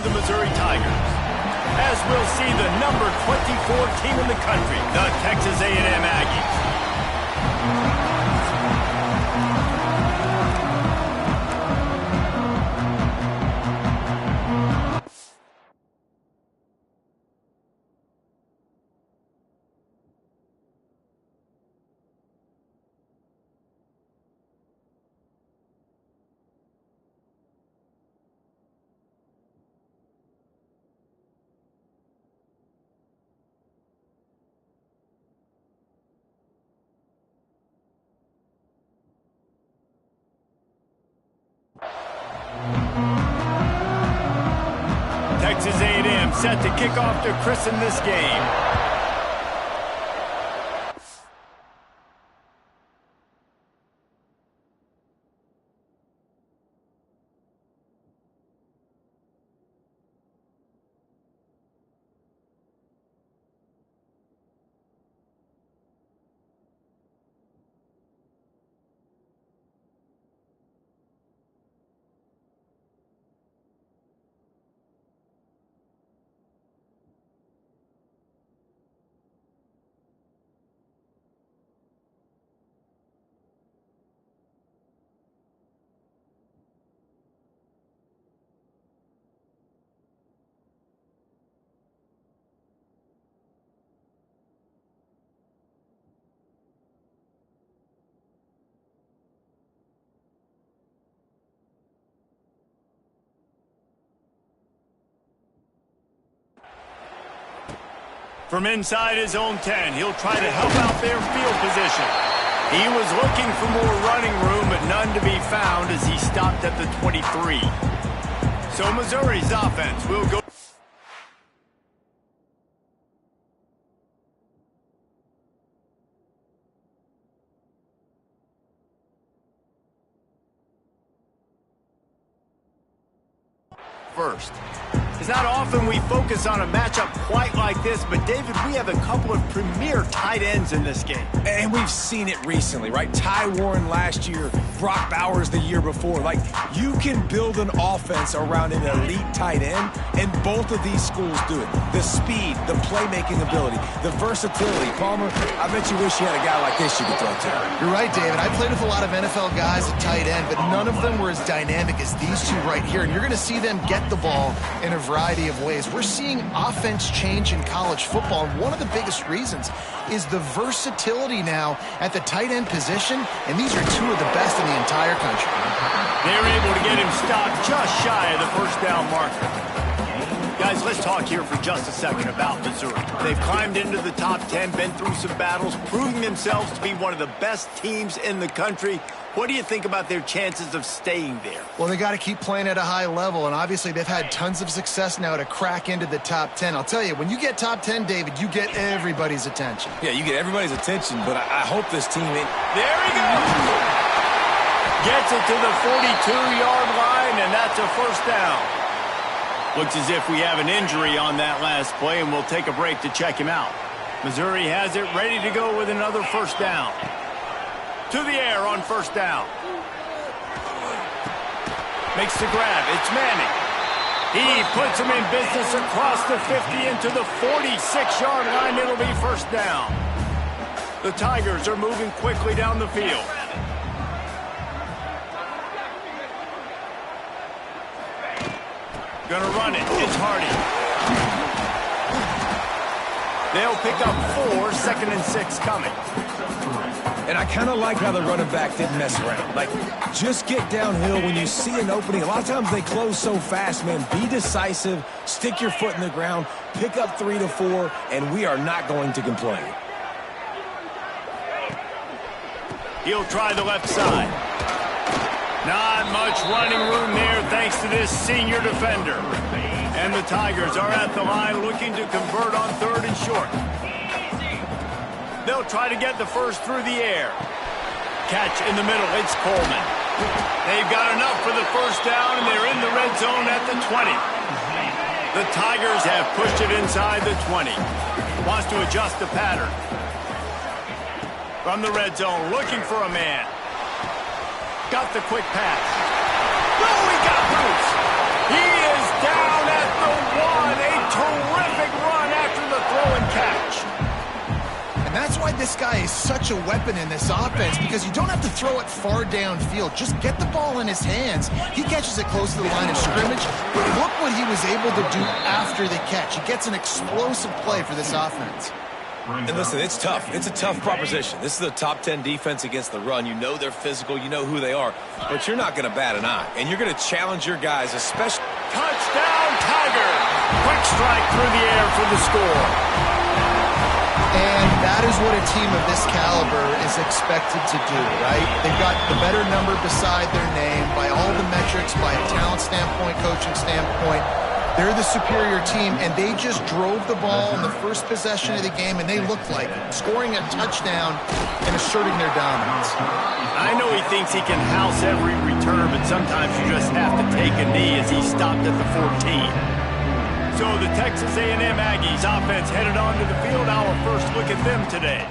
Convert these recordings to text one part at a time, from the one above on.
the Missouri Tigers. As we'll see the number 24 team in the country, the Texas A&M Aggies. Texas A&M set to kick off to christen this game. From inside his own 10, he'll try to help out their field position. He was looking for more running room, but none to be found as he stopped at the 23. So Missouri's offense will go. First. It's not often we focus on a matchup quite like this, but David, we have a couple of premier tight ends in this game. And we've seen it recently, right? Ty Warren last year, Brock Bowers the year before. Like, you can build an offense around an elite tight end, and both of these schools do it. The speed, the playmaking ability, the versatility. Palmer, I bet you wish you had a guy like this you could throw to. You're right, David. I played with a lot of NFL guys at tight end, but none of them were as dynamic as these two right here. And you're going to see them get the ball in a variety of ways. We're seeing offense change in college football, and one of the biggest reasons is the versatility now at the tight end position, and these are two of the best in the entire country. They're able to get him stopped just shy of the first down marker. Guys, let's talk here for just a second about Missouri. They've climbed into the top 10, been through some battles, proving themselves to be one of the best teams in the country. What do you think about their chances of staying there? Well, they got to keep playing at a high level, and obviously they've had tons of success now to crack into the top 10. I'll tell you, when you get top 10, David, you get everybody's attention. Yeah, you get everybody's attention, but I hope this team... There he goes! Gets it to the 42-yard line, and that's a first down. Looks as if we have an injury on that last play, and we'll take a break to check him out. Missouri has it ready to go with another first down. To the air on first down. Makes the grab. It's Manning. He puts him in business across the 50 into the 46-yard line. It'll be first down. The Tigers are moving quickly down the field. Gonna run it. It's Hardy. They'll pick up 4, 2nd and 6 coming. And I kind of like how the running back didn't mess around. Like, just get downhill when you see an opening. A lot of times they close so fast, man. Be decisive, stick your foot in the ground, pick up 3 to 4, and we are not going to complain. He'll try the left side. Not much running room there thanks to this senior defender. And the Tigers are at the line looking to convert on 3rd and short. They'll try to get the first through the air. Catch in the middle. It's Coleman. They've got enough for the first down, and they're in the red zone at the 20. The Tigers have pushed it inside the 20. Wants to adjust the pattern. From the red zone, looking for a man. Got the quick pass. Oh, he got loose. He is down at this guy is such a weapon in this offense because you don't have to throw it far downfield. Just get the ball in his hands. He catches it close to the line of scrimmage, but look what he was able to do after the catch. He gets an explosive play for this offense. And listen, it's tough. It's a tough proposition. This is a top 10 defense against the run. You know they're physical. You know who they are. But you're not going to bat an eye. And you're going to challenge your guys, especially. Touchdown, Tiger! Quick strike through the air for the score. And that is what a team of this caliber is expected to do, right? They've got the better number beside their name by all the metrics, by a talent standpoint, coaching standpoint. They're the superior team, and they just drove the ball in the first possession of the game, and they looked like it, scoring a touchdown and asserting their dominance. I know he thinks he can house every return, but sometimes you just have to take a knee as he stopped at the 14. So the Texas A&M Aggies offense headed onto the field. Our first look at them today.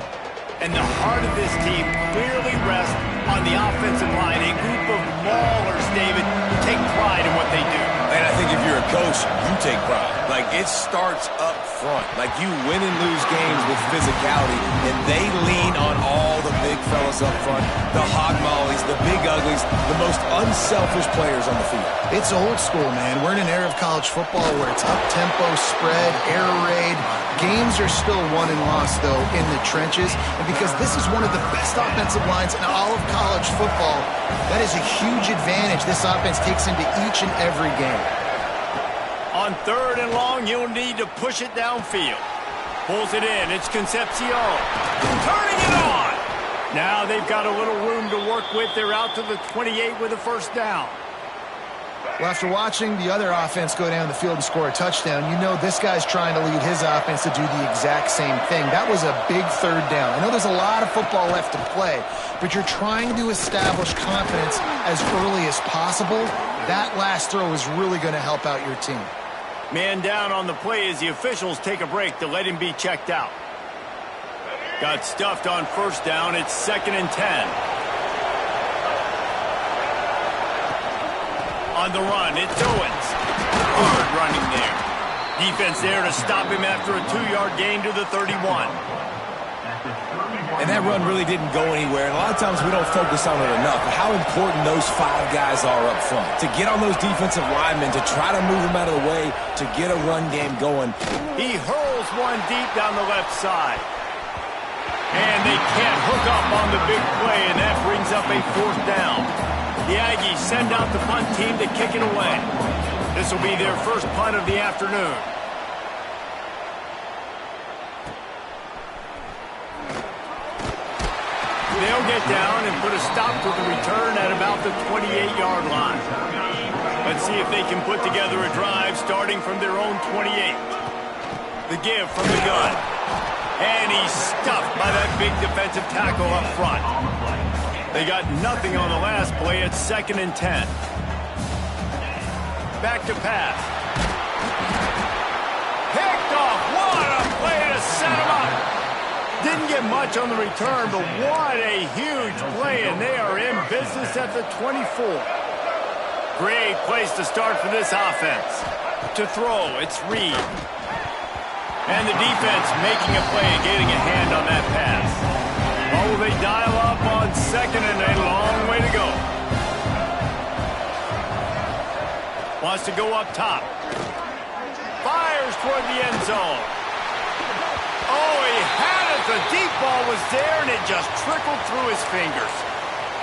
And the heart of this team clearly rests on the offensive line, a group of maulers, David, who take pride in what they do. And I think if you're a coach, you take pride. Like, it starts up front. Like, you win and lose games with physicality, and they lean on all the big fellas up front, the hog mollies, the big uglies, the most unselfish players on the field. It's old school, man. We're in an era of college football where it's up-tempo, spread, air raid. Games are still won and lost, though, in the trenches. And because this is one of the best offensive lines in all of college football, that is a huge advantage this offense takes into each and every game. On 3rd and long, you'll need to push it downfield. Pulls it in. It's Concepcion. Turning it on. Now they've got a little room to work with. They're out to the 28 with a first down. Well, after watching the other offense go down the field and score a touchdown, you know this guy's trying to lead his offense to do the exact same thing. That was a big 3rd down. I know there's a lot of football left to play, but you're trying to establish confidence as early as possible. That last throw is really going to help out your team. Man down on the play as the officials take a break to let him be checked out. Got stuffed on first down. It's 2nd and 10. On the run, it's Owens. Hard running there. Defense there to stop him after a 2-yard gain to the 31. And that run really didn't go anywhere. And a lot of times we don't focus on it enough. How important those 5 guys are up front. To get on those defensive linemen, to try to move them out of the way, to get a run game going. He hurls one deep down the left side. And they can't hook up on the big play, and that brings up a 4th down. The Aggies send out the punt team to kick it away. This will be their first punt of the afternoon. They'll get down and put a stop to the return at about the 28-yard line. Let's see if they can put together a drive starting from their own 28. The give from the gun. And he's stuffed by that big defensive tackle up front. They got nothing on the last play. It's 2nd and 10. Back to pass. Picked off. What a play to set him up. Didn't get much on the return, but what a huge play, and they are in business at the 24. Great place to start for this offense. To throw, it's Reed. And the defense making a play and getting a hand on that pass. Or will they dial up on 2nd and a long way to go? Wants to go up top. Fires toward the end zone. Oh, he had it. The deep ball was there, and it just trickled through his fingers.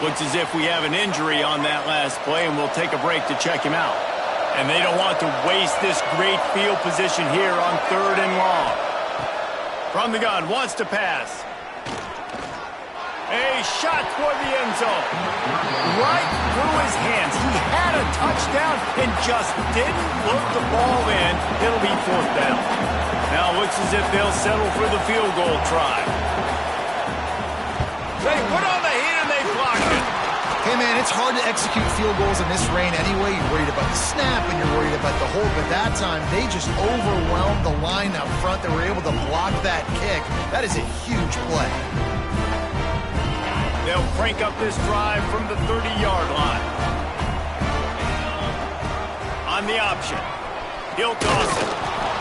Looks as if we have an injury on that last play, and we'll take a break to check him out. And they don't want to waste this great field position here on 3rd and long. From the gun, wants to pass. A shot toward the end zone. Right through his hands. He had a touchdown and just didn't look the ball in. It'll be 4th down. Now it looks as if they'll settle for the field goal try. They put on the heat and they blocked it. Hey, man, it's hard to execute field goals in this rain anyway. You're worried about the snap and you're worried about the hold, but that time they just overwhelmed the line up front. They were able to block that kick. That is a huge play. They'll crank up this drive from the 30-yard line. On the option. He'll toss it.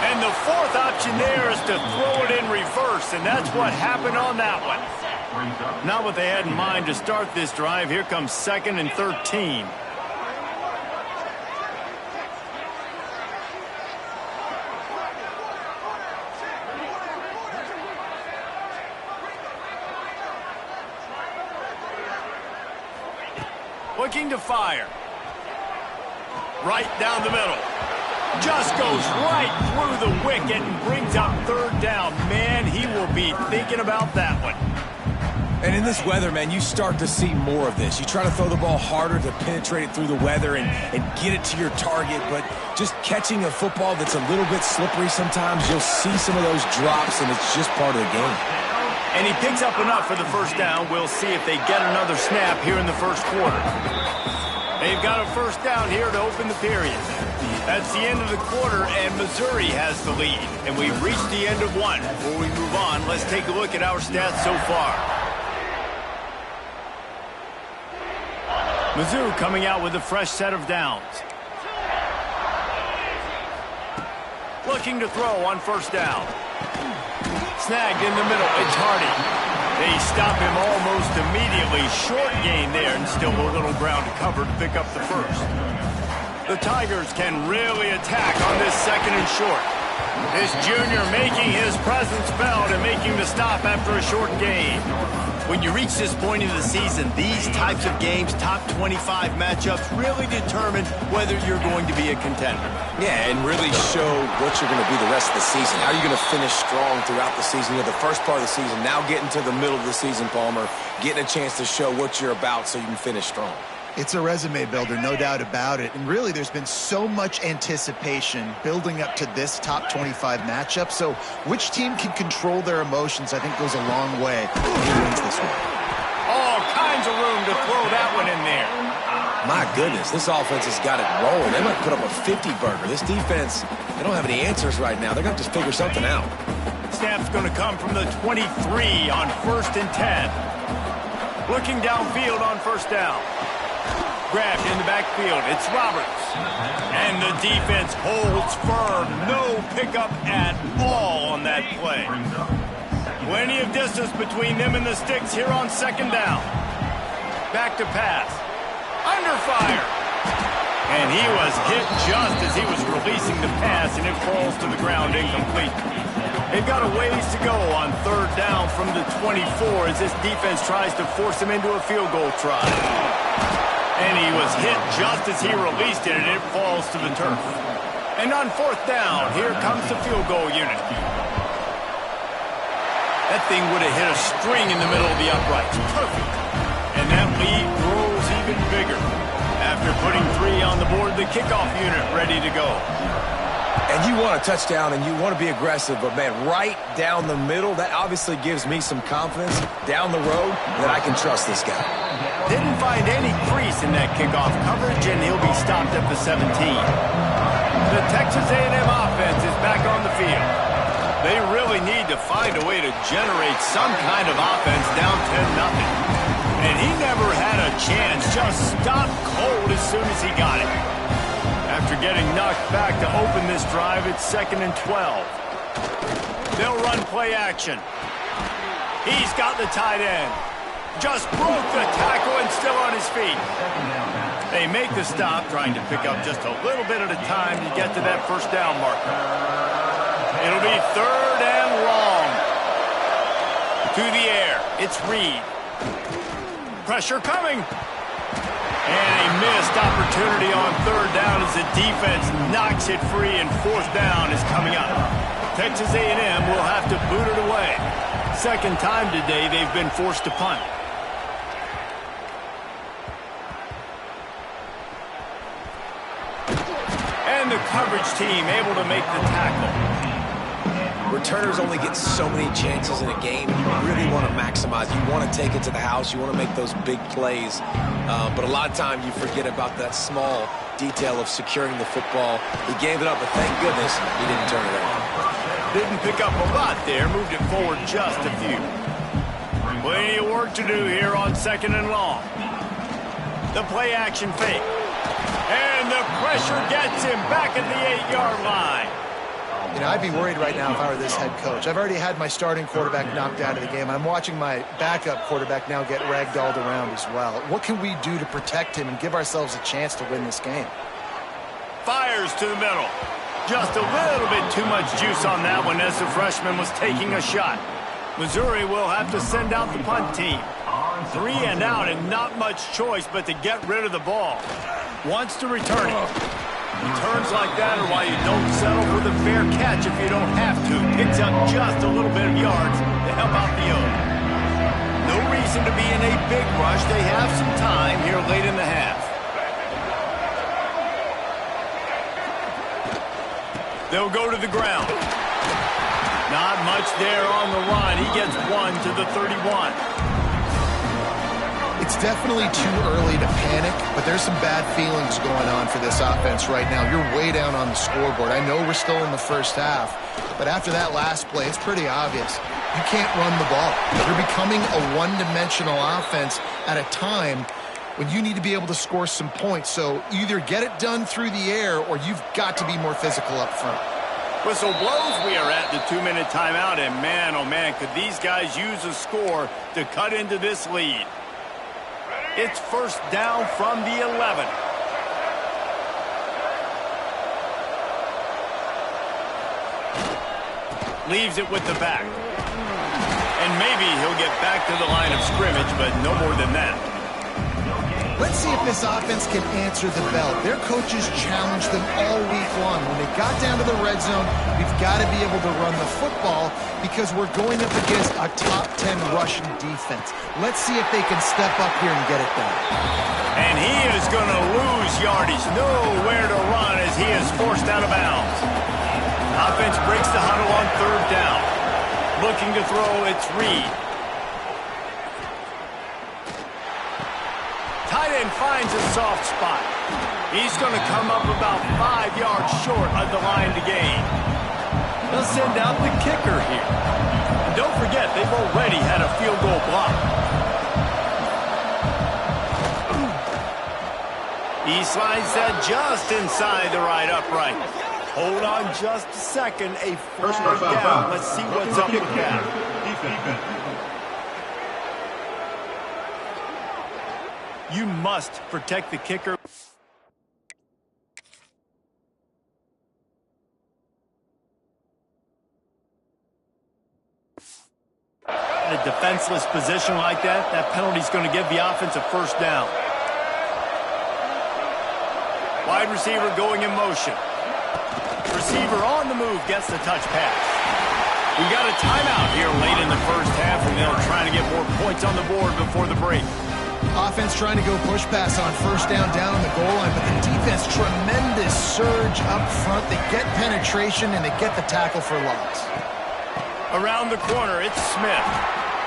And the fourth option there is to throw it in reverse, and that's what happened on that one. Not what they had in mind to start this drive. Here comes 2nd and 13. Looking to fire. Right down the middle. Just goes right through the wicket and brings up 3rd down. Man, he will be thinking about that one. And in this weather, man, you start to see more of this. You try to throw the ball harder to penetrate it through the weather and get it to your target, but just catching a football that's a little bit slippery sometimes, you'll see some of those drops, and it's just part of the game. And he picks up enough for the first down. We'll see if they get another snap here in the first quarter. They've got a first down here to open the period. That's the end of the quarter, and Missouri has the lead. And we've reached the end of one. Before we move on, let's take a look at our stats so far. Mizzou coming out with a fresh set of downs. Looking to throw on first down. Snagged in the middle. It's Hardy. They stop him almost immediately. Short gain there, and still a little ground to cover to pick up the first. The Tigers can really attack on this 2nd and short. This junior making his presence felt and making the stop after a short gain. When you reach this point in the season, these types of games, top 25 matchups, really determine whether you're going to be a contender. Yeah, and really show what you're going to be the rest of the season. How are you going to finish strong throughout the season? You know, the first part of the season, now getting to the middle of the season, Palmer, getting a chance to show what you're about so you can finish strong. It's a resume builder, no doubt about it. And really, there's been so much anticipation building up to this top 25 matchup. So which team can control their emotions, I think, goes a long way who wins this one. All kinds of room to throw that one in there. My goodness, this offense has got it rolling. They might put up a 50-burger. This defense, they don't have any answers right now. They're going to have to figure something out. Snap's going to come from the 23 on 1st and 10. Looking downfield on first down. Grabbed in the backfield. It's Roberts. And the defense holds firm. No pickup at all on that play. Plenty of distance between them and the sticks here on 2nd down. Back to pass. Under fire. And he was hit just as he was releasing the pass, and it falls to the ground incomplete. They've got a ways to go on 3rd down from the 24 as this defense tries to force him into a field goal try. And he was hit just as he released it, and it falls to the turf. And on 4th down, here comes the field goal unit. That thing would have hit a string in the middle of the uprights. Perfect. And that lead grows even bigger. After putting 3 on the board, the kickoff unit ready to go. And you want a touchdown, and you want to be aggressive, but, man, right down the middle, that obviously gives me some confidence down the road that I can trust this guy. Didn't find any crease in that kickoff coverage, and he'll be stopped at the 17. The Texas A&M offense is back on the field. They really need to find a way to generate some kind of offense down 10-0. And he never had a chance, just stopped cold as soon as he got it. After getting knocked back to open this drive, it's 2nd and 12. They'll run play action. He's got the tight end. Just broke the tackle and still on his feet. They make the stop, trying to pick up just a little bit at a time to get to that first down marker. It'll be 3rd and long. To the air. It's Reed. Pressure coming. And a missed opportunity on 3rd down as the defense knocks it free, and 4th down is coming up. Texas A&M will have to boot it away. 2nd time today they've been forced to punt. And the coverage team able to make the tackle. Returners only get so many chances in a game. You really want to maximize. You want to take it to the house. You want to make those big plays. But a lot of times you forget about that small detail of securing the football. He gave it up, but thank goodness he didn't turn it over. Didn't pick up a lot there. Moved it forward just a few. Plenty of work to do here on 2nd and long. The play action fake. And the pressure gets him back at the 8-yard line. You know, I'd be worried right now if I were this head coach. I've already had my starting quarterback knocked out of the game. I'm watching my backup quarterback now get ragdolled around as well. What can we do to protect him and give ourselves a chance to win this game? Fires to the middle. Just a little bit too much juice on that one as the freshman was taking a shot. Missouri will have to send out the punt team. 3 and out and not much choice but to get rid of the ball. Wants to return it. Returns like that are why you don't settle for the fair catch if you don't have to. Picks up just a little bit of yards to help out the O. No reason to be in a big rush. They have some time here late in the half. They'll go to the ground. Not much there on the run. He gets 1 to the 31. It's definitely too early to panic, but there's some bad feelings going on for this offense right now. You're way down on the scoreboard. I know we're still in the first half, but after that last play, it's pretty obvious. You can't run the ball. You're becoming a one-dimensional offense at a time when you need to be able to score some points. So either get it done through the air or you've got to be more physical up front. Whistle blows. We are at the 2-minute timeout, and man, oh man, could these guys use a score to cut into this lead. It's first down from the 11. Leaves it with the back. And maybe he'll get back to the line of scrimmage, but no more than that. Let's see if this offense can answer the bell. Their coaches challenged them all week long. When they got down to the red zone, we've got to be able to run the football because we're going up against a top 10 rushing defense. Let's see if they can step up here and get it done. And he is going to lose yardage. Nowhere to run as he is forced out of bounds. Offense breaks the huddle on 3rd down. Looking to throw, it's Reed. Tight end finds a soft spot. He's going to come up about 5 yards short of the line to gain. They'll send out the kicker here. And don't forget, they've already had a field goal block. He slides that just inside the right upright. Hold on just a second. A first down. Let's see what's up with that. You must protect the kicker. In a defenseless position like that, that penalty is going to give the offense a first down. Wide receiver going in motion. Receiver on the move gets the touch pass. We got a timeout here late in the first half, and they'll try to get more points on the board before the break. Offense trying to go push pass on first down on the goal line, but the defense, tremendous surge up front. They get penetration, and they get the tackle for loss. Around the corner, it's Smith.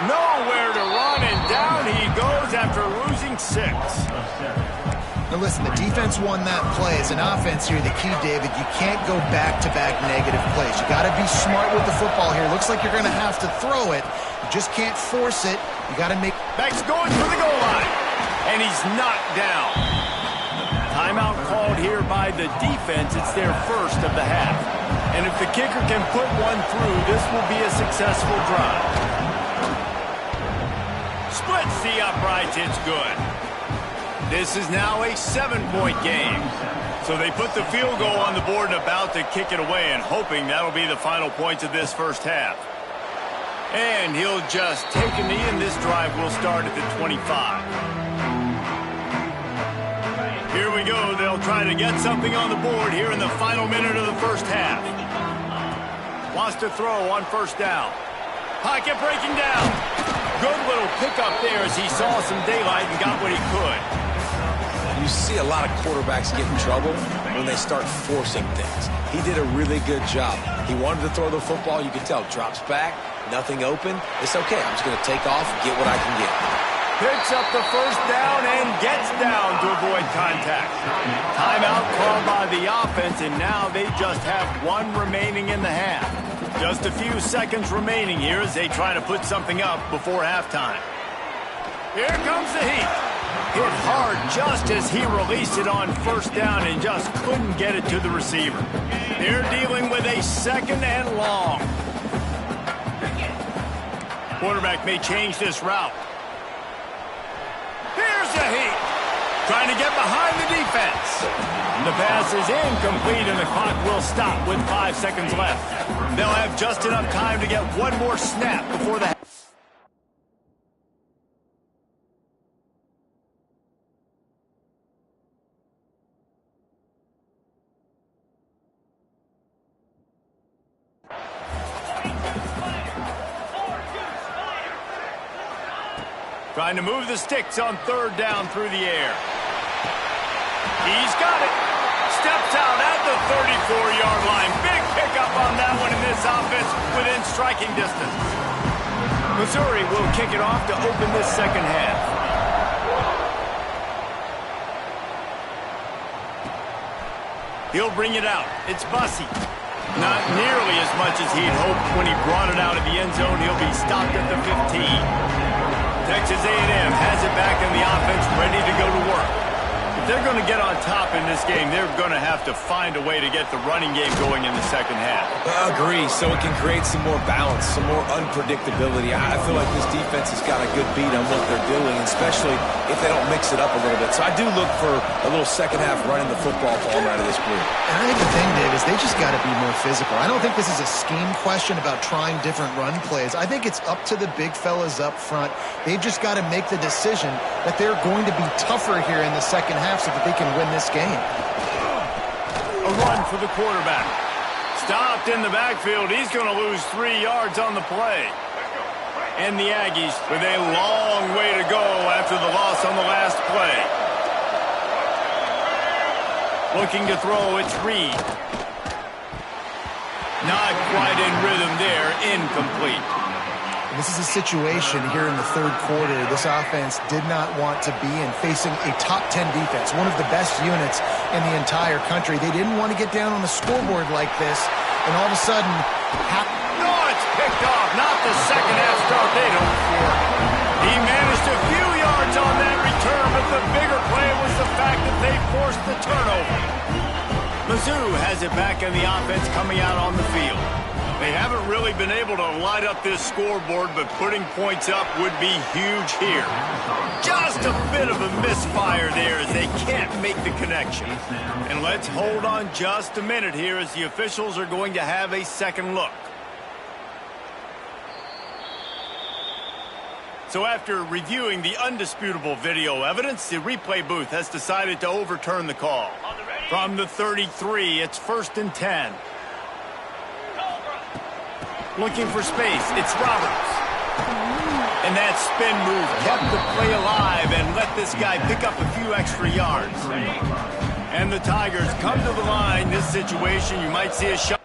Nowhere to run, and down he goes after losing 6. Now listen, the defense won that play. As an offense here, the key, David, you can't go back-to-back negative plays. You got to be smart with the football here. Looks like you're going to have to throw it. You just can't force it. You got to make... Beck's going for the goal line, and he's knocked down. Timeout called here by the defense. It's their first of the half. And if the kicker can put one through, this will be a successful drive. Splits the uprights. It's good. This is now a 7-point game. So they put the field goal on the board and about to kick it away and hoping that'll be the final points of this first half. And he'll just take a knee, and this drive will start at the 25. Here we go. They'll try to get something on the board here in the final minute of the first half. Wants to throw on first down. Pocket breaking down. Good little pickup there as he saw some daylight and got what he could. You see a lot of quarterbacks get in trouble when they start forcing things. He did a really good job. He wanted to throw the football. You could tell. Drops back, nothing open. It's okay. I'm just going to take off, get what I can get. Picks up the first down and gets down to avoid contact. Timeout called by the offense, and now they just have 1 remaining in the half. Just a few seconds remaining here as they try to put something up before halftime. Here comes the heat. Hit hard just as he released it on first down and just couldn't get it to the receiver. They're dealing with a be second and long. Quarterback may change this route. Here's a heat. Trying to get behind the defense. The pass is incomplete, and the clock will stop with 5 seconds left. They'll have just enough time to get one more snap before the... Trying to move the sticks on third down through the air. He's got it. Steps out at the 34-yard line. Big pickup on that one in this offense within striking distance. Missouri will kick it off to open this second half. He'll bring it out. It's Bussey. Not nearly as much as he'd hoped when he brought it out of the end zone. He'll be stopped at the 15. Texas A&M has it back in the offense, ready to go to work. If they're going to get on top in this game, they're going to have to find a way to get the running game going in the second half. I agree, so it can create some more balance, some more unpredictability. I feel like this defense has got a good beat on what they're doing, especially if they don't mix it up a little bit. So I do look for a little second half running the football ball out of this group. And I think the thing, Dave, is they just got to be more physical. I don't think this is a scheme question about trying different run plays. I think it's up to the big fellas up front. They've just got to make the decision that they're going to be tougher here in the second half so that they can win this game. A run for the quarterback. Stopped in the backfield. He's going to lose 3 yards on the play. And the Aggies with a long way to go after the loss on the last play. Looking to throw, it's Reed. Not quite in rhythm there, incomplete. This is a situation here in the third quarter this offense did not want to be in, facing a top 10 defense, one of the best units in the entire country. They didn't want to get down on the scoreboard like this, and all of a sudden... No, it's picked off. Not the second half start they'd hoped for. He managed a few yards on that return, but the bigger play was the fact that they forced the turnover. Mizzou has it back in the offense coming out on the field. They haven't really been able to light up this scoreboard, but putting points up would be huge here. Just a bit of a misfire there as they can't make the connection. And let's hold on just a minute here as the officials are going to have a second look. So after reviewing the undisputable video evidence, the replay booth has decided to overturn the call. From the 33, it's 1st and 10. Looking for space, it's Roberts. And that spin move kept the play alive and let this guy pick up a few extra yards. And the Tigers come to the line. This situation, you might see a shot.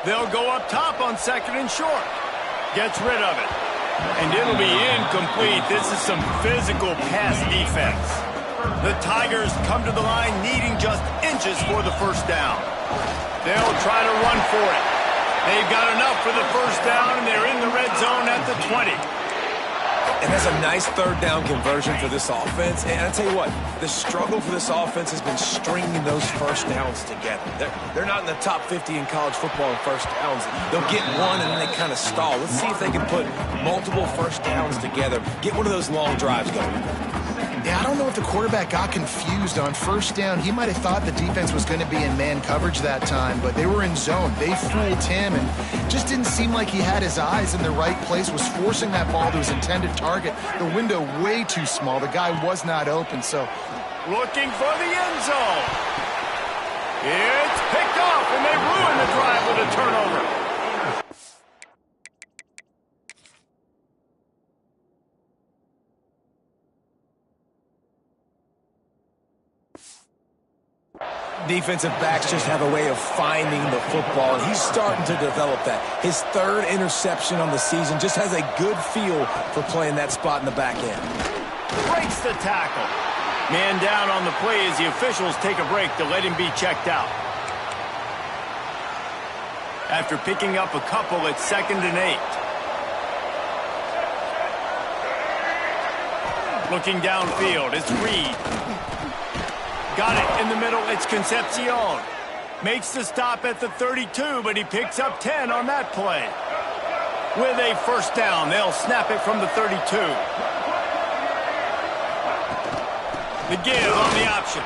They'll go up top on 2nd and short. Gets rid of it. And it'll be incomplete. This is some physical pass defense. The Tigers come to the line needing just inches for the first down. They'll try to run for it. They've got enough for the first down, and they're in the red zone at the 20. And that's a nice third down conversion for this offense. And I tell you what, the struggle for this offense has been stringing those first downs together. They're not in the top 50 in college football in first downs. They'll get one and then they kind of stall. Let's see if they can put multiple first downs together, get one of those long drives going. Yeah, I don't know if the quarterback got confused on first down. He might have thought the defense was going to be in man coverage that time, but they were in zone. They fooled him and just didn't seem like he had his eyes in the right place, was forcing that ball to his intended target. The window way too small. The guy was not open, so... Looking for the end zone. It's picked off, and they ruin the drive with a turnover. Defensive backs just have a way of finding the football, and he's starting to develop that. His 3rd interception on the season, just has a good feel for playing that spot in the back end. Breaks the tackle. Man down on the play as the officials take a break to let him be checked out. After picking up a couple, it's 2nd and 8. Looking downfield, it's Reed. Got it in the middle, it's Concepcion. Makes the stop at the 32, but he picks up 10 on that play. With a first down, they'll snap it from the 32. The give on the option.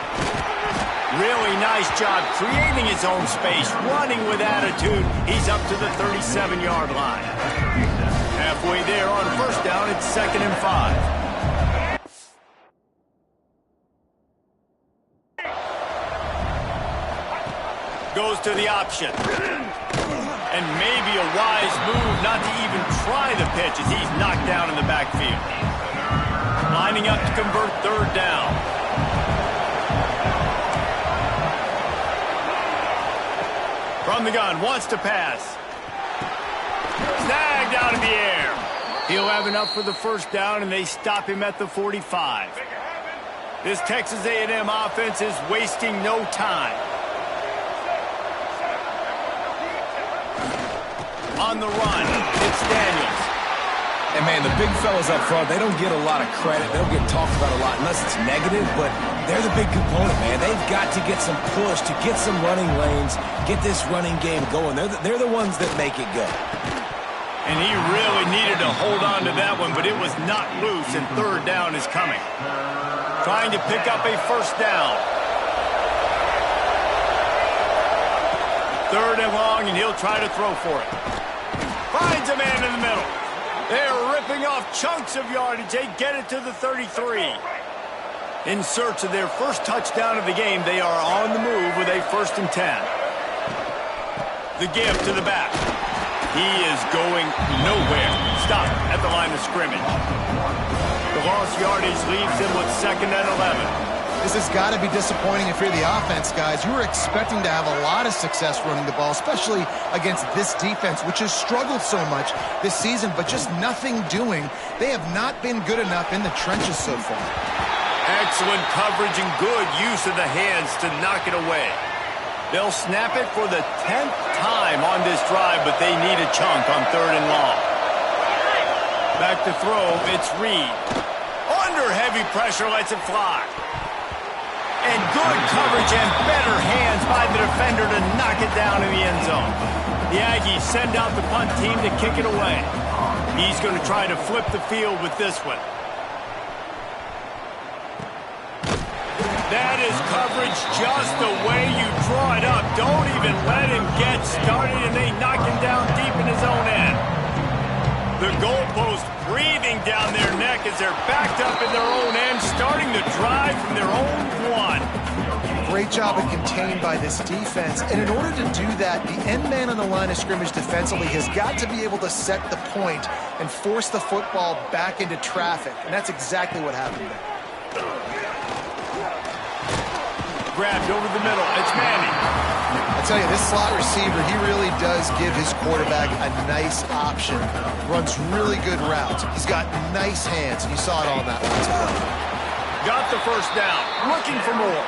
Really nice job creating his own space, running with attitude. He's up to the 37-yard line. Halfway there on first down, it's 2nd and 5. Goes to the option. And maybe a wise move not to even try the pitch as he's knocked down in the backfield. Lining up to convert 3rd down. From the gun, wants to pass. Snagged out in the air. He'll have enough for the first down, and they stop him at the 45. This Texas A&M offense is wasting no time. On the run, it's Daniels. And, man, the big fellas up front, they don't get a lot of credit. They don't get talked about a lot unless it's negative, but they're the big component, man. They've got to get some push, to get some running lanes, get this running game going. They're the ones that make it go. And he really needed to hold on to that one, but it was not loose, and 3rd down is coming. Trying to pick up a first down. 3rd and long, and he'll try to throw for it. Finds a man in the middle. They're ripping off chunks of yardage. They get it to the 33. In search of their first touchdown of the game, they are on the move with a 1st and 10. The give to the back. He is going nowhere. Stop at the line of scrimmage. The lost yardage leaves him with 2nd and 11. This has got to be disappointing if you're the offense, guys. You were expecting to have a lot of success running the ball, especially against this defense, which has struggled so much this season, but just nothing doing. They have not been good enough in the trenches so far. Excellent coverage and good use of the hands to knock it away. They'll snap it for the 10th time on this drive, but they need a chunk on 3rd and long. Back to throw, it's Reed. Under heavy pressure, lets it fly. And good coverage and better hands by the defender to knock it down in the end zone. The Aggies send out the punt team to kick it away. He's going to try to flip the field with this one. That is coverage just the way you draw it up. Don't even let him get started, and they knock him down deep in his own end. The goalpost breathing down their neck as they're backed up in their own end, starting the drive from their own 1. Great job of contained by this defense. And in order to do that, the end man on the line of scrimmage defensively has got to be able to set the point and force the football back into traffic. And that's exactly what happened there. Grabbed over the middle. It's Manning. I tell you, this slot receiver, he really does give his quarterback a nice option. Runs really good routes. He's got nice hands. You saw it all in that last play. Got the first down. Looking for more.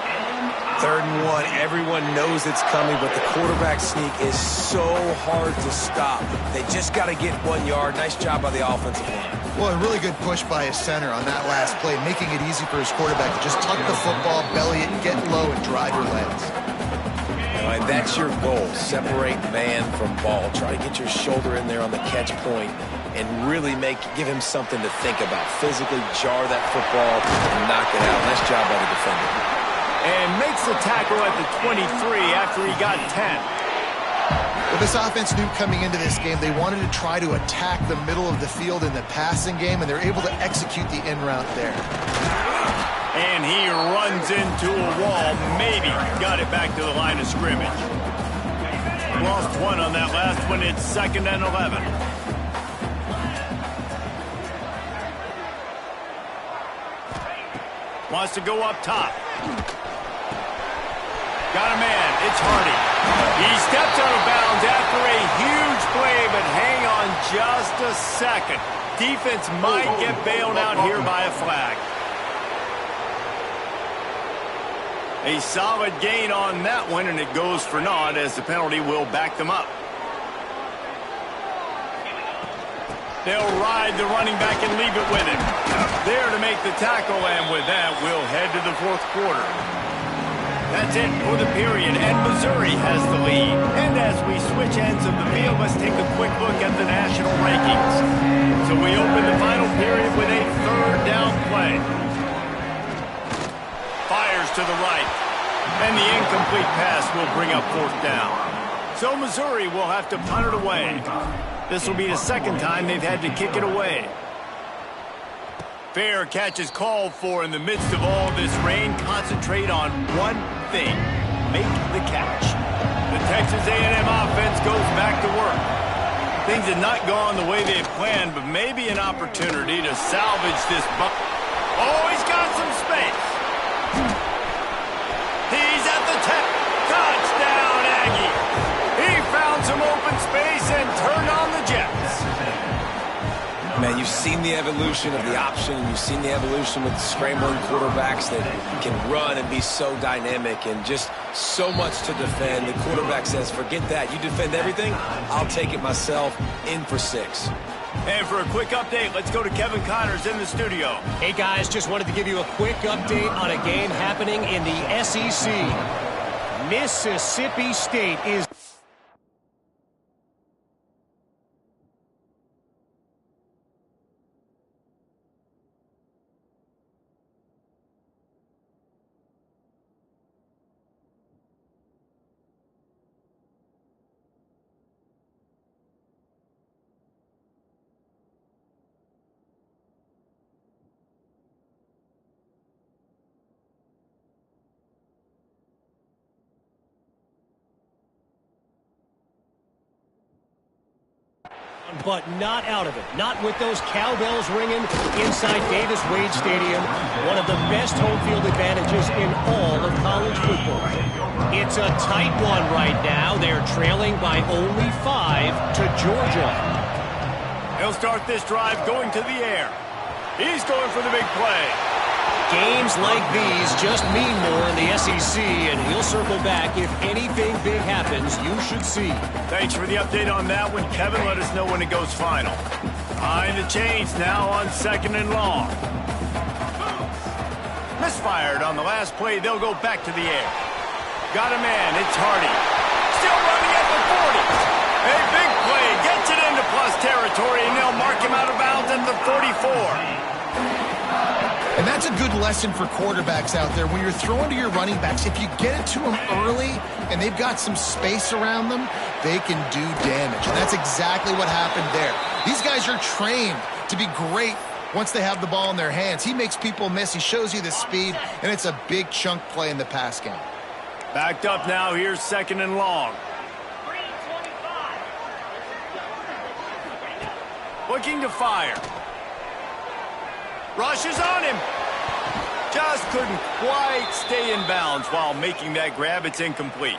3rd and 1. Everyone knows it's coming, but the quarterback sneak is so hard to stop. They just got to get 1 yard. Nice job by the offensive line. Well, a really good push by his center on that last play, making it easy for his quarterback to just tuck the football, belly it, get low, and drive your legs. And that's your goal. Separate man from ball. Try to get your shoulder in there on the catch point and really give him something to think about. Physically jar that football and knock it out. Nice job by the defender. And makes the tackle at the 23 after he got 10. Well, this offense knew coming into this game they wanted to try to attack the middle of the field in the passing game, and they're able to execute the in route there. And he runs into a wall. Maybe got it back to the line of scrimmage. Lost 1 on that last one. It's 2nd and 11. Wants to go up top. Got a man. It's Hardy. He steps out of bounds after a huge play, but hang on just a second. Defense might get bailed out here by a flag. A solid gain on that one, and it goes for naught as the penalty will back them up. They'll ride the running back and leave it with him. There to make the tackle, and with that, we'll head to the fourth quarter. That's it for the period, and Missouri has the lead. And as we switch ends of the field, let's take a quick look at the national rankings. So we open the final period with a third down play. Fires to the right, and the incomplete pass will bring up fourth down. So Missouri will have to punt it away. This will be the second time they've had to kick it away. Fair catch is called for in the midst of all this rain. Concentrate on one thing: make the catch. The Texas A&M offense goes back to work. Things had not gone the way they had planned, but maybe an opportunity to salvage this buck. Oh, he's got some space. He's at the 10. Touchdown, Aggie. He found some open space and turned on the Jets. Man, you've seen the evolution of the option, and you've seen the evolution with scrambling quarterbacks that can run and be so dynamic and just so much to defend. The quarterback says, forget that. You defend everything, I'll take it myself. In for 6. And for a quick update, let's go to Kevin Connors in the studio. Hey, guys, just wanted to give you a quick update on a game happening in the SEC. Mississippi State is... but not out of it. Not with those cowbells ringing inside Davis Wade Stadium, one of the best home field advantages in all of college football. It's a tight one right now. They're trailing by only 5 to Georgia. He'll start this drive going to the air. He's going for the big play. Games like these just mean more in the SEC, and he'll circle back if anything big happens. You should see. Thanks for the update on that one, Kevin. Let us know when it goes final. Behind the chains now on 2nd and long. Misfired on the last play. They'll go back to the air. Got a man. It's Hardy. Still running at the 40. A big play. Gets it into plus territory, and they'll mark him out of bounds at the 44. And that's a good lesson for quarterbacks out there. When you're throwing to your running backs, if you get it to them early and they've got some space around them, they can do damage. And that's exactly what happened there. These guys are trained to be great once they have the ball in their hands. He makes people miss. He shows you the speed, and it's a big chunk play in the pass game. Backed up now. Here's 2nd and long. Looking to fire. Rushes on him. Just couldn't quite stay in bounds while making that grab. It's incomplete.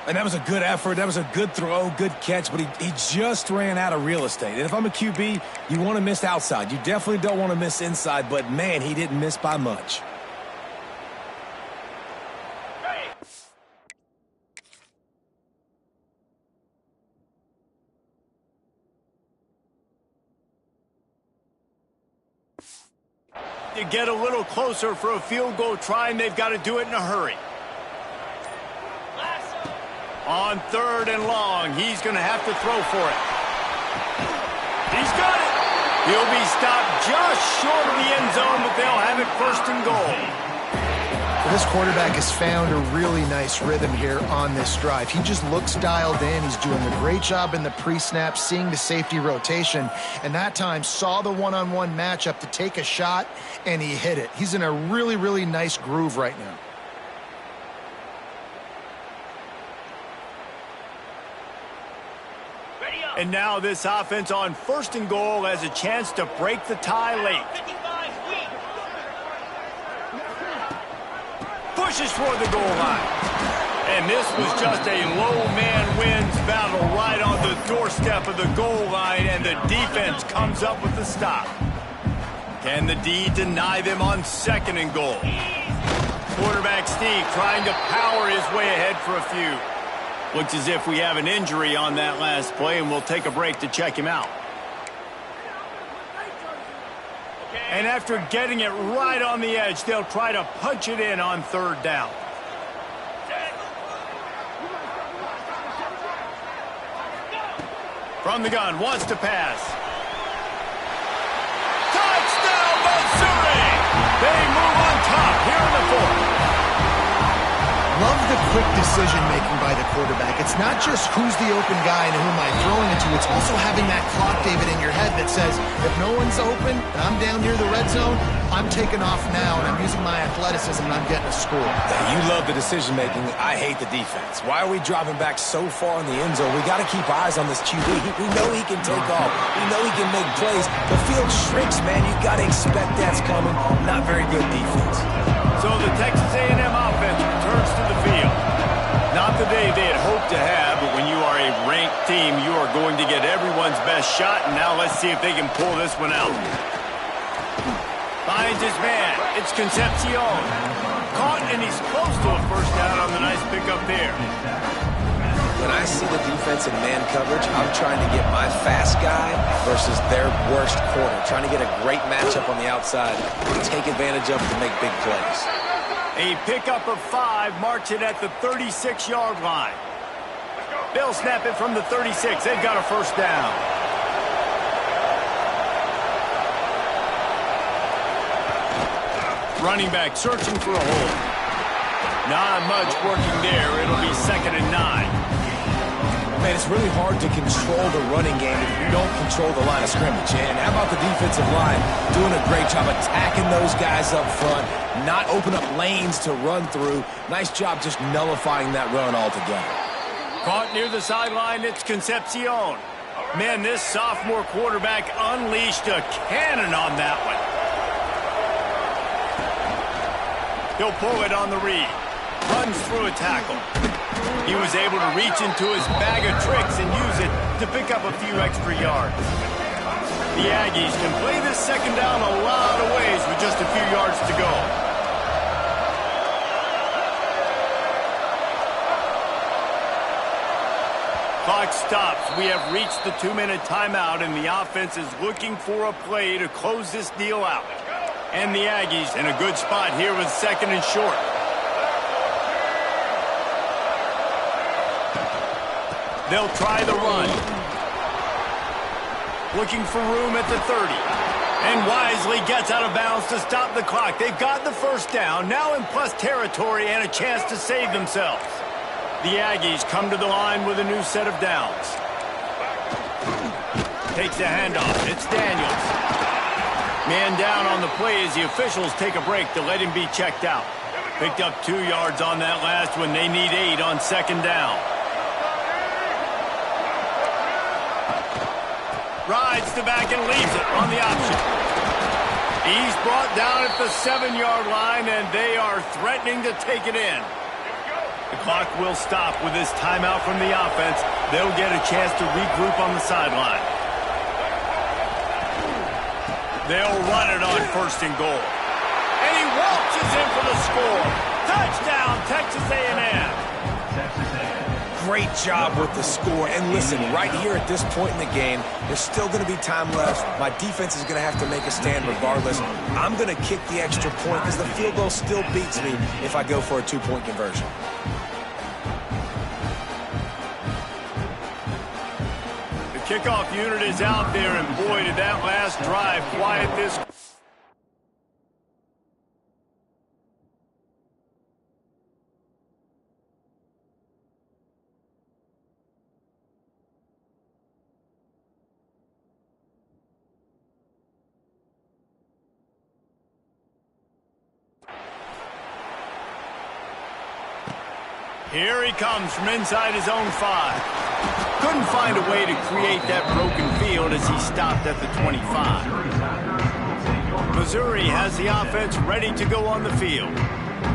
And that was a good effort. That was a good throw, good catch, but he just ran out of real estate. And if I'm a QB, you want to miss outside. You definitely don't want to miss inside, but, man, he didn't miss by much. To get a little closer for a field goal try, and they've got to do it in a hurry. On 3rd and long, he's going to have to throw for it. He's got it. He'll be stopped just short of the end zone, but they'll have it 1st and goal. Well, this quarterback has found a really nice rhythm here on this drive. He just looks dialed in. He's doing a great job in the pre-snap, seeing the safety rotation, and that time saw the one-on-one matchup to take a shot, and he hit it. He's in a really, really nice groove right now. And now this offense on 1st and goal has a chance to break the tie late. Pushes toward the goal line. And this was just a low man wins battle right on the doorstep of the goal line, and the defense comes up with the stop. Can the D deny them on 2nd and goal? Quarterback Steve trying to power his way ahead for a few. Looks as if we have an injury on that last play, and we'll take a break to check him out. And after getting it right on the edge, they'll try to punch it in on third down. From the gun, wants to pass. Touchdown, Missouri! They move on top here in the fourth. Love the quick decision-making by the quarterback. It's not just who's the open guy and who am I throwing it to. It's also having that clock, David, in your head that says, if no one's open and I'm down near the red zone, I'm taking off now, and I'm using my athleticism, and I'm getting a score. Yeah, you love the decision-making. I hate the defense. Why are we dropping back so far in the end zone? We got to keep eyes on this QB. We know he can take off. We know he can make plays. The field shrinks, man. You got to expect that's coming. Not very good defense. So the Texas A&M offense returns to the field. Not the day they had hoped to have, but when you are a ranked team, you are going to get everyone's best shot, and now let's see if they can pull this one out. Finds his man. It's Concepcion. Caught, and he's close to a first down on the nice pickup there. When I see the defense in man coverage, I'm trying to get my fast guy versus their worst corner. Trying to get a great matchup on the outside to take advantage of to make big plays. A pickup of 5 marks it at the 36-yard line. They'll snap it from the 36. They've got a first down. Running back searching for a hole. Not much working there. It'll be 2nd and 9. Man, it's really hard to control the running game if you don't control the line of scrimmage. And how about the defensive line doing a great job attacking those guys up front, not open up lanes to run through. Nice job just nullifying that run altogether. Caught near the sideline, it's Concepcion. Man, this sophomore quarterback unleashed a cannon on that one. He'll pull it on the read. Runs through a tackle. He was able to reach into his bag of tricks and use it to pick up a few extra yards. The Aggies can play this second down a lot of ways with just a few yards to go. Clock stops. We have reached the 2-minute timeout, and the offense is looking for a play to close this deal out. And the Aggies in a good spot here with 2nd and short. They'll try the run. Looking for room at the 30. And wisely gets out of bounds to stop the clock. They've got the first down, now in plus territory and a chance to save themselves. The Aggies come to the line with a new set of downs. Takes the handoff. It's Daniels. Man down on the play as the officials take a break to let him be checked out. Picked up 2 yards on that last one. They need 8 on 2nd down. Rides the back and leaves it on the option. He's brought down at the 7-yard line, and they are threatening to take it in. The clock will stop with this timeout from the offense. They'll get a chance to regroup on the sideline. They'll run it on 1st and goal. And he waltzes in for the score. Touchdown, Texas A&M. Great job with the score. And listen, right here at this point in the game, there's still going to be time left. My defense is going to have to make a stand regardless. I'm going to kick the extra point because the field goal still beats me if I go for a 2-point conversion. The kickoff unit is out there, and boy, did that last drive quiet this. Here he comes from inside his own 5. Couldn't find a way to create that broken field as he stopped at the 25. Missouri has the offense ready to go on the field.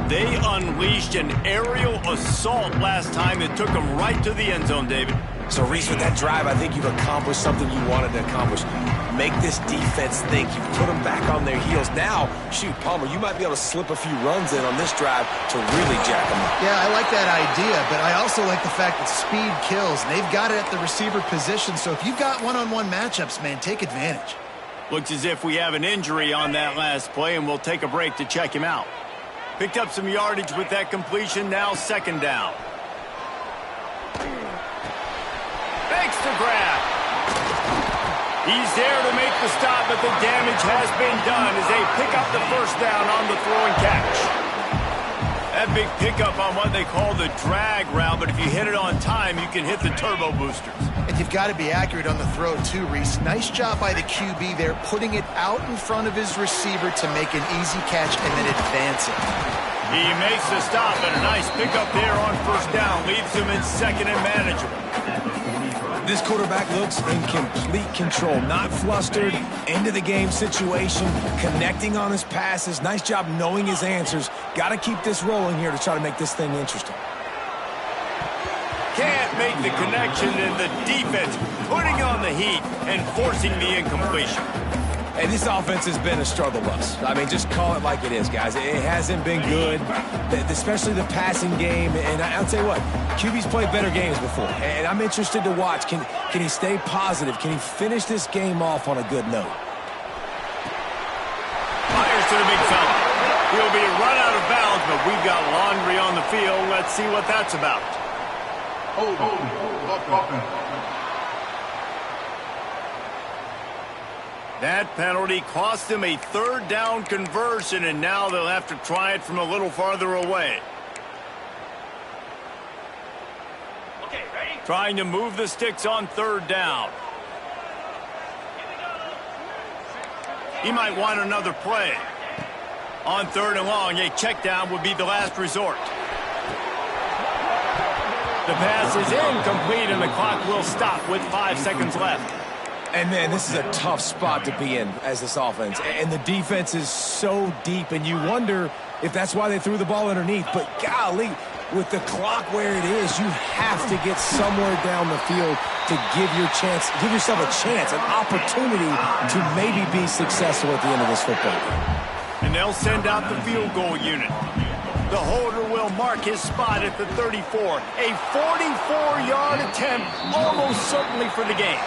They unleashed an aerial assault last time that took them right to the end zone, David. So, Reese, with that drive, I think you've accomplished something you wanted to accomplish. Make this defense think. You put them back on their heels. Now, shoot, Palmer, you might be able to slip a few runs in on this drive to really jack them up. Yeah, I like that idea, but I also like the fact that speed kills. And they've got it at the receiver position, so if you've got one-on-one matchups, man, take advantage. Looks as if we have an injury on that last play, and we'll take a break to check him out. Picked up some yardage with that completion, now second down. Makes the grab. He's there to make the stop, but the damage has been done as they pick up the first down on the throw and catch. That big pickup on what they call the drag route, but if you hit it on time, you can hit the turbo boosters. And you've got to be accurate on the throw, too, Reese. Nice job by the QB there, putting it out in front of his receiver to make an easy catch and then advance it. He makes the stop, and a nice pickup there on first down. Leaves him in second and manageable. This quarterback looks in complete control, not flustered, end-of-the-game situation, connecting on his passes. Nice job knowing his answers. Got to keep this rolling here to try to make this thing interesting. Can't make the connection, and the defense putting on the heat and forcing the incompletion. Hey, this offense has been a struggle bus. I mean, just call it like it is, guys. It hasn't been good, especially the passing game. And I'll tell you what, QB's played better games before. And I'm interested to watch. Can he stay positive? Can he finish this game off on a good note? Fires to the big fella. He'll be run out of bounds, but we've got laundry on the field. Let's see what that's about. That penalty cost them a third down conversion, and now they'll have to try it from a little farther away. Okay, ready? Trying to move the sticks on third down. He might want another play. On third and long, a check down would be the last resort. The pass is incomplete, and the clock will stop with 5 seconds left. And, man, this is a tough spot to be in as this offense. And the defense is so deep, and you wonder if that's why they threw the ball underneath. But, golly, with the clock where it is, you have to get somewhere down the field to give yourself a chance, an opportunity to maybe be successful at the end of this football game. And they'll send out the field goal unit. The holder will mark his spot at the 34. A 44-yard attempt, almost certainly for the game.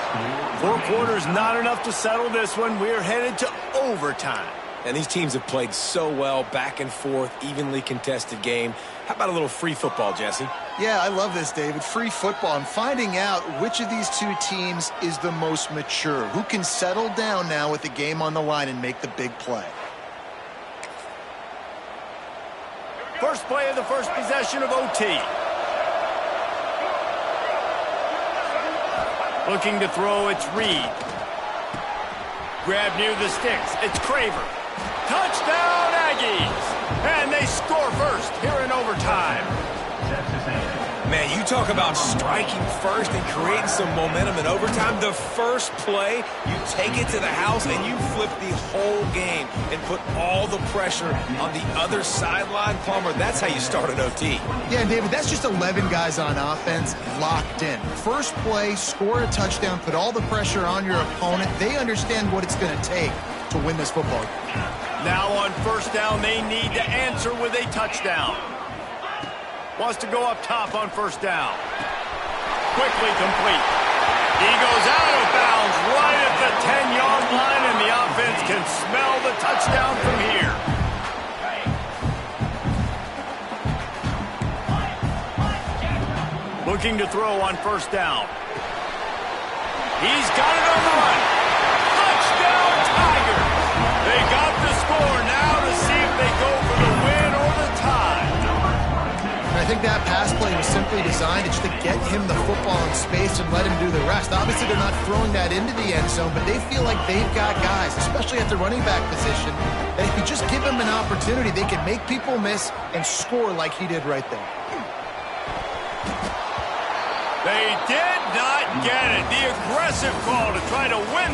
4 quarters, not enough to settle this one. We're headed to overtime. And these teams have played so well, back and forth, evenly contested game. How about a little free football, Jesse? Yeah, I love this, David. Free football. And finding out which of these two teams is the most mature. Who can settle down now with the game on the line and make the big play. First play of the first possession of OT. Looking to throw, it's Reed. Grab near the sticks, it's Craver. Touchdown, Aggies! And they score first here in overtime. Man, you talk about striking first and creating some momentum in overtime. The first play, you take it to the house and you flip the whole game and put all the pressure on the other sideline. Palmer, that's how you start an OT. Yeah, David, that's just 11 guys on offense locked in. First play, score a touchdown, put all the pressure on your opponent. They understand what it's going to take to win this football game. Now on first down, they need to answer with a touchdown. Wants to go up top on first down. Quickly complete. He goes out of bounds right at the 10-yard line, and the offense can smell the touchdown from here. Looking to throw on first down. He's got it on the run. Touchdown, Tigers! They got the score now to see if they go for the win or the tie. I think that pass play was simply designed just to get him the football in space and let him do the rest. Obviously, they're not throwing that into the end zone, but they feel like they've got guys, especially at the running back position, that if you just give them an opportunity, they can make people miss and score like he did right there. They did not get it. The aggressive call to try to win.